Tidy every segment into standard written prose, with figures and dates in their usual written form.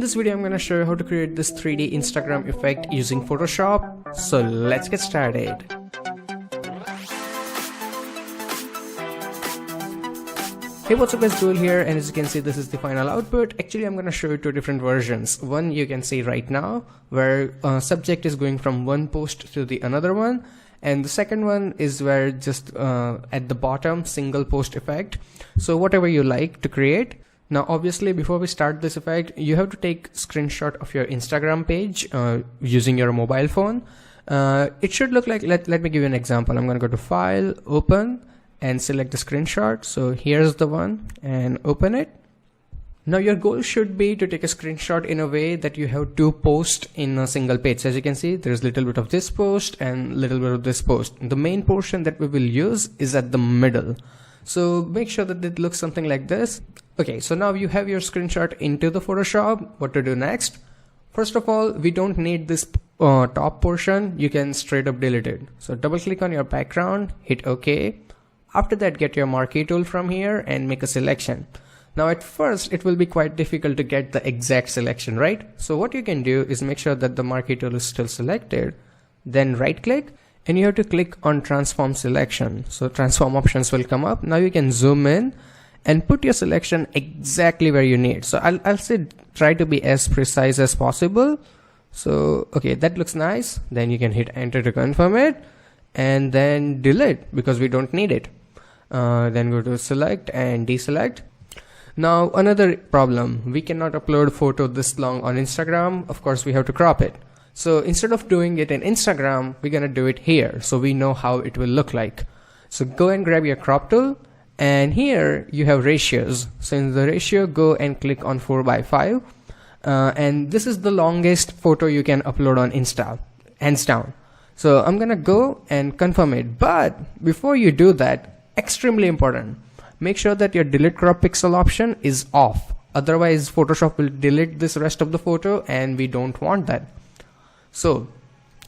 this video I'm gonna show you how to create this 3D Instagram effect using Photoshop. So let's get started. Hey, what's up guys, Joel here, and as you can see this is the final output. Actually I'm gonna show you two different versions. One you can see right now where subject is going from one post to the another one, and the second one is where just at the bottom single post effect. So whatever you like to create. Now obviously before we start this effect you have to take screenshot of your Instagram page using your mobile phone. It should look like, let me give you an example. I'm going to go to File, Open, and select the screenshot. So here's the one, and open it. Now your goal should be to take a screenshot in a way that you have two posts in a single page. So as you can see there's a little bit of this post and a little bit of this post. The main portion that we will use is at the middle. So make sure that it looks something like this. Okay, so now you have your screenshot into the Photoshop. What to do next? First of all, we don't need this top portion. You can straight up delete it. So double click on your background, hit OK. After that, get your marquee tool from here and make a selection. Now at first it will be quite difficult to get the exact selection, right? So what you can do is make sure that the marquee tool is still selected, then right click, and you have to click on transform selection. So transform options will come up. Now you can zoom in and put your selection exactly where you need. So I'll say try to be as precise as possible. So okay, that looks nice. Then you can hit enter to confirm it, and then delete because we don't need it. Then go to select and deselect. Now another problem, we cannot upload photo this long on Instagram. Of course we have to crop it. So instead of doing it in Instagram, we're gonna do it here so we know how it will look like. So go and grab your crop tool, and here you have ratios. So in the ratio, go and click on 4:5, and this is the longest photo you can upload on Insta, hands down. So I'm gonna go and confirm it, but before you do that, extremely important, make sure that your delete crop pixel option is off. Otherwise Photoshop will delete this rest of the photo and we don't want that. So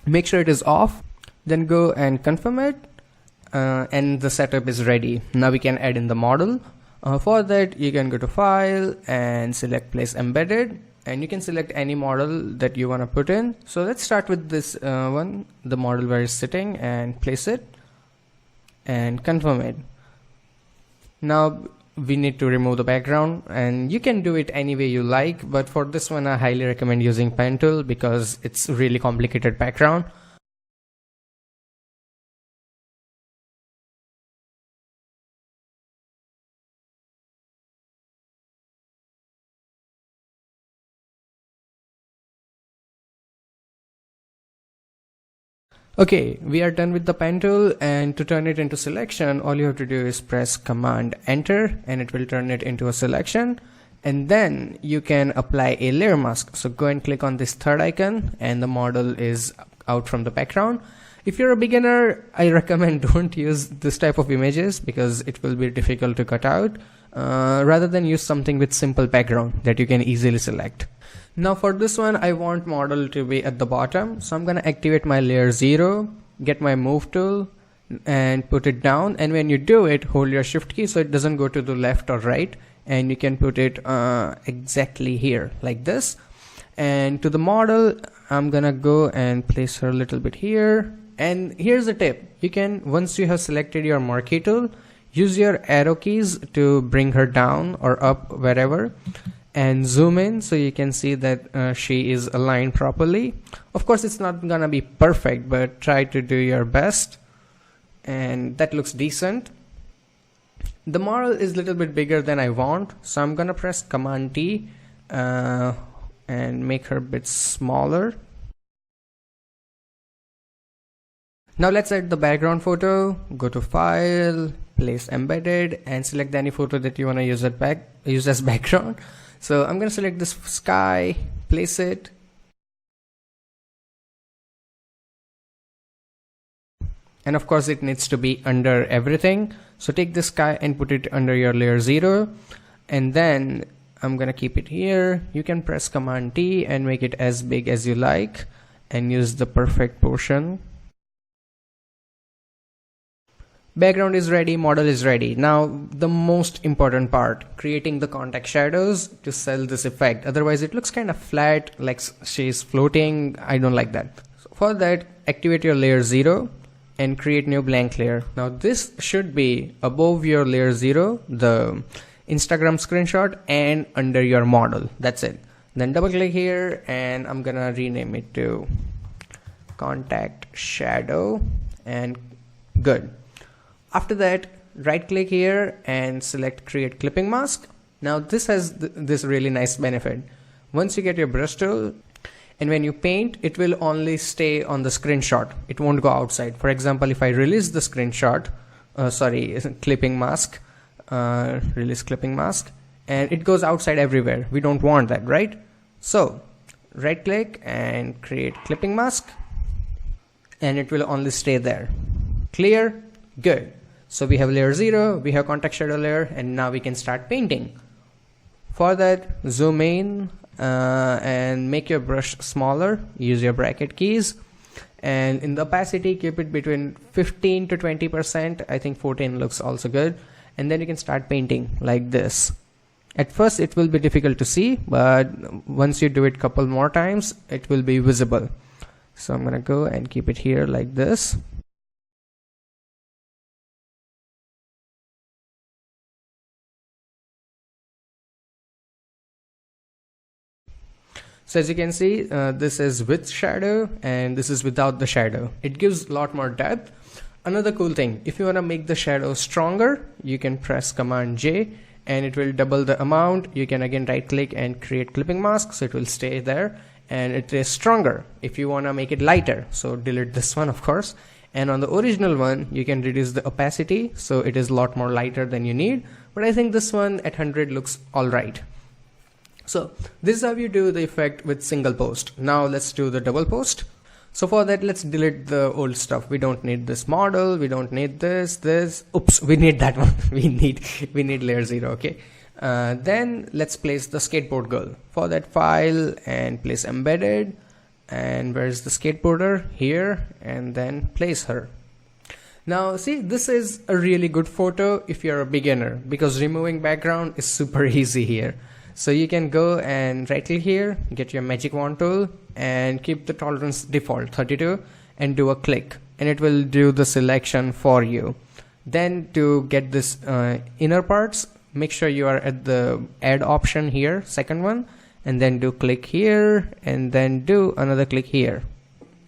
make sure it is off, then go and confirm it, and the setup is ready. Now we can add in the model. For that you can go to File and select Place Embedded, and you can select any model that you want to put in. So let's start with this one, the model where it's sitting, and place it and confirm it. Now we need to remove the background, and you can do it any way you like, but for this one I highly recommend using pen tool because it's a really complicated background. Okay, we are done with the pen tool, and to turn it into selection all you have to do is press Command Enter and it will turn it into a selection, and then you can apply a layer mask. So go and click on this third icon and the model is out from the background. If you're a beginner, I recommend don't use this type of images because it will be difficult to cut out. Rather than use something with simple background that you can easily select. Now for this one I want model to be at the bottom, so I'm gonna activate my layer 0, get my move tool and put it down, and when you do it hold your shift key so it doesn't go to the left or right, and you can put it exactly here like this. And to the model I'm gonna go and place her a little bit here, and here's a tip. You can, once you have selected your marquee tool, use your arrow keys to bring her down or up wherever, and zoom in so you can see that she is aligned properly. Of course it's not gonna be perfect, but try to do your best, and that looks decent. The model is a little bit bigger than I want, so I'm gonna press Command T and make her a bit smaller. Now let's add the background photo. Go to File, Place Embedded, and select any photo that you want to use as background. So I'm going to select this sky, place it, and of course it needs to be under everything. So take this sky and put it under your layer 0, and then I'm going to keep it here. You can press Command T and make it as big as you like and use the perfect portion. Background is ready, model is ready. Now the most important part, creating the contact shadows to sell this effect. Otherwise it looks kind of flat, like she's floating. I don't like that. So for that, activate your layer 0 and create new blank layer. Now this should be above your layer 0, the Instagram screenshot, and under your model. That's it. Then double click here and I'm gonna rename it to contact shadow, and good. After that, right click here and select create clipping mask. Now this has this really nice benefit. Once you get your brush tool, and when you paint, it will only stay on the screenshot. It won't go outside. For example, if I release the screenshot, clipping mask, release clipping mask, and it goes outside everywhere. We don't want that, right? So right click and create clipping mask, and it will only stay there. Clear? Good. So we have layer 0, we have contact shadow layer, and now we can start painting. For that, zoom in and make your brush smaller. Use your bracket keys, and in the opacity, keep it between 15 to 20%. I think 14 looks also good. And then you can start painting like this. At first it will be difficult to see, but once you do it couple more times, it will be visible. So I'm gonna go and keep it here like this. So as you can see, this is with shadow and this is without the shadow. It gives a lot more depth. Another cool thing, if you want to make the shadow stronger, you can press Command J and it will double the amount. You can again right click and create clipping mask, so it will stay there and it is stronger. If you want to make it lighter, so delete this one of course. And on the original one, you can reduce the opacity, so it is a lot more lighter than you need. But I think this one at 100 looks alright. So this is how you do the effect with single post. Now let's do the double post. So for that, let's delete the old stuff. We don't need this model. We don't need this. Oops, we need that one. we need layer 0. Okay. Then let's place the skateboard girl. For that, file and place embedded. And where's the skateboarder? Here, and then place her. Now see, this is a really good photo if you're a beginner, because removing background is super easy here. So you can go and right click here, get your magic wand tool and keep the tolerance default 32 and do a click, and it will do the selection for you. Then to get this inner parts, make sure you are at the add option here, second one, and then do click here and then do another click here.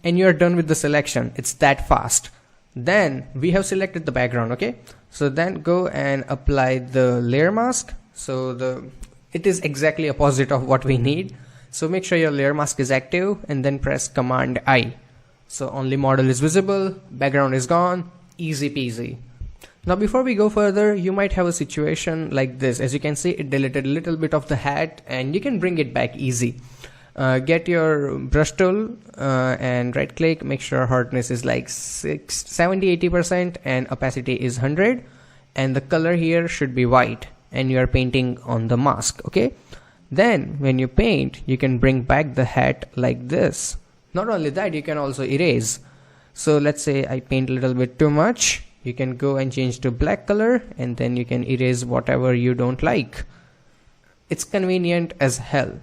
And you are done with the selection. It's that fast. Then we have selected the background, okay? So then go and apply the layer mask. So it is exactly opposite of what we need. So make sure your layer mask is active and then press Command I. So only model is visible, background is gone, easy peasy. Now before we go further, you might have a situation like this. As you can see, it deleted a little bit of the hat and you can bring it back easy. Get your brush tool and right click, make sure hardness is like 70-80% and opacity is 100, and the color here should be white, and you are painting on the mask, okay? Then when you paint, you can bring back the hat like this. Not only that, you can also erase. So let's say I paint a little bit too much, you can go and change to black color and then you can erase whatever you don't like. It's convenient as hell.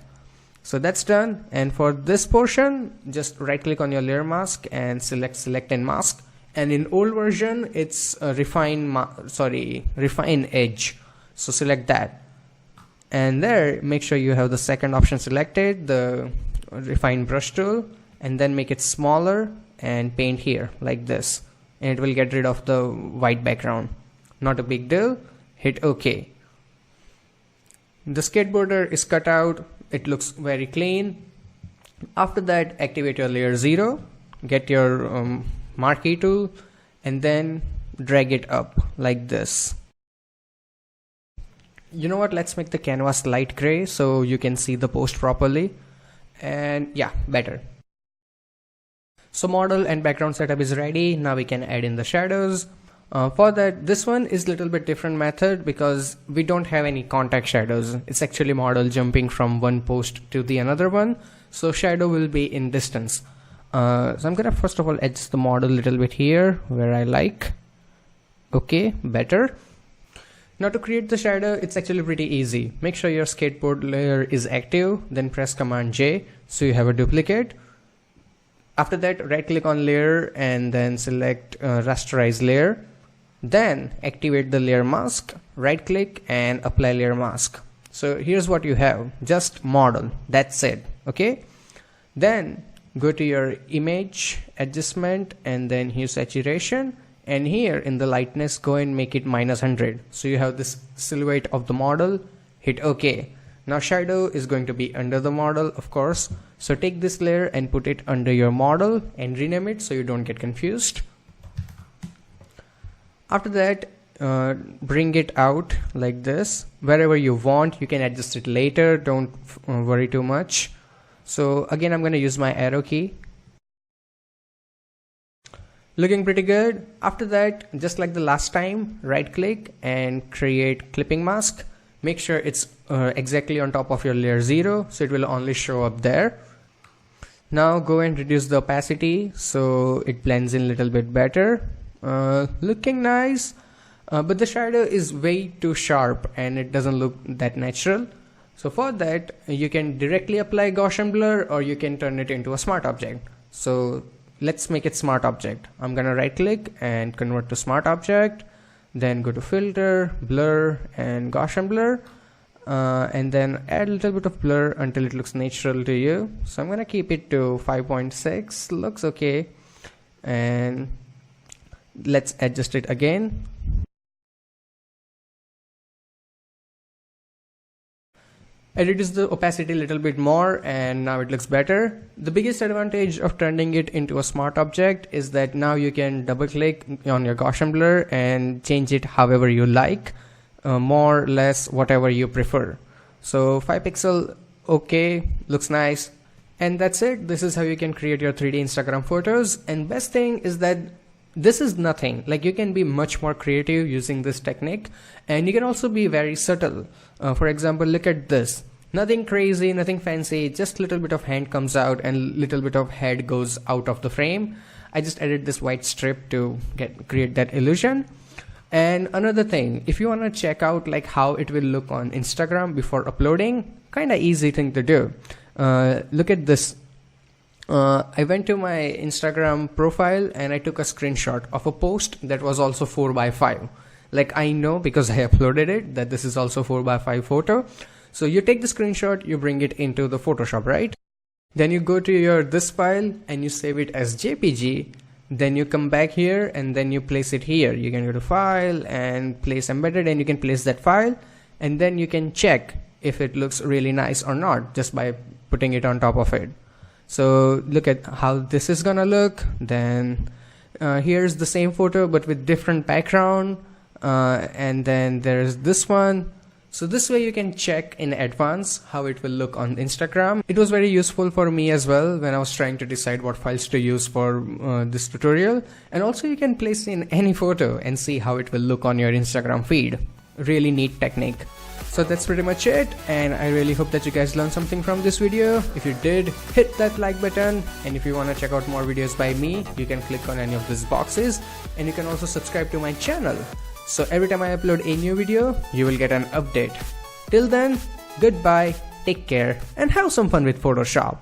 So that's done, and for this portion, just right click on your layer mask and select and mask. And in old version, it's refine edge. So select that, and there make sure you have the second option selected, the refine brush tool, and then make it smaller and paint here like this, and it will get rid of the white background. Not a big deal. Hit OK. The skateboarder is cut out. It looks very clean. After that, activate your layer 0, get your marquee tool, and then drag it up like this. You know what, let's make the canvas light gray so you can see the post properly. And yeah, better. So model and background setup is ready. Now we can add in the shadows. For that, this one is a little bit different method because we don't have any contact shadows. It's actually model jumping from one post to the another one. So shadow will be in distance. So I'm gonna first of all adjust the model a little bit here where I like. Okay, better. Now to create the shadow, it's actually pretty easy. Make sure your skateboard layer is active, then press Command J so you have a duplicate. After that, right click on layer and then select rasterize layer. Then activate the layer mask, right click and apply layer mask. So here's what you have, just model, that's it. Okay, then go to your image adjustment and then here saturation, and here in the lightness go and make it -100. So you have this silhouette of the model. Hit OK. Now shadow is going to be under the model, of course. So take this layer and put it under your model and rename it so you don't get confused. After that, bring it out like this. Wherever you want, you can adjust it later. Don't worry too much. So again, I'm going to use my arrow key. Looking pretty good. After that, just like the last time, right click and create clipping mask. Make sure it's exactly on top of your layer 0, so it will only show up there. Now go and reduce the opacity so it blends in a little bit better. Looking nice, but the shadow is way too sharp and it doesn't look that natural. So for that, you can directly apply Gaussian blur or you can turn it into a smart object. So let's make it smart object. I'm gonna right click and convert to smart object, then go to filter, blur and Gaussian blur, and then add a little bit of blur until it looks natural to you. So I'm gonna keep it to 5.6, looks okay, and let's adjust it again. I reduced the opacity a little bit more and now it looks better. The biggest advantage of turning it into a smart object is that now you can double click on your Gaussian blur and change it however you like, more or less whatever you prefer. So 5 pixel, okay, looks nice. And that's it. This is how you can create your 3D Instagram photos. And best thing is that this is nothing, like you can be much more creative using this technique, and you can also be very subtle. For example, look at this, nothing crazy, nothing fancy, just little bit of hand comes out and little bit of head goes out of the frame. I just added this white strip to create that illusion. And another thing, if you want to check out like how it will look on Instagram before uploading, kind of easy thing to do. Look at this. I went to my Instagram profile and I took a screenshot of a post that was also 4:5. Like I know because I uploaded it that this is also 4:5 photo. So you take the screenshot, you bring it into the Photoshop, right? Then you go to your this file and you save it as JPG. Then you come back here and then you place it here. You can go to file and place embedded and you can place that file, and then you can check if it looks really nice or not just by putting it on top of it. So look at how this is gonna look. Then here's the same photo but with different background, and then there's this one. So this way you can check in advance how it will look on Instagram. It was very useful for me as well when I was trying to decide what files to use for this tutorial. And also you can place in any photo and see how it will look on your Instagram feed. Really neat technique. So that's pretty much it, and I really hope that you guys learned something from this video. If you did, hit that like button, and if you want to check out more videos by me, you can click on any of these boxes, and you can also subscribe to my channel. So every time I upload a new video, you will get an update. Till then, goodbye, take care, and have some fun with Photoshop.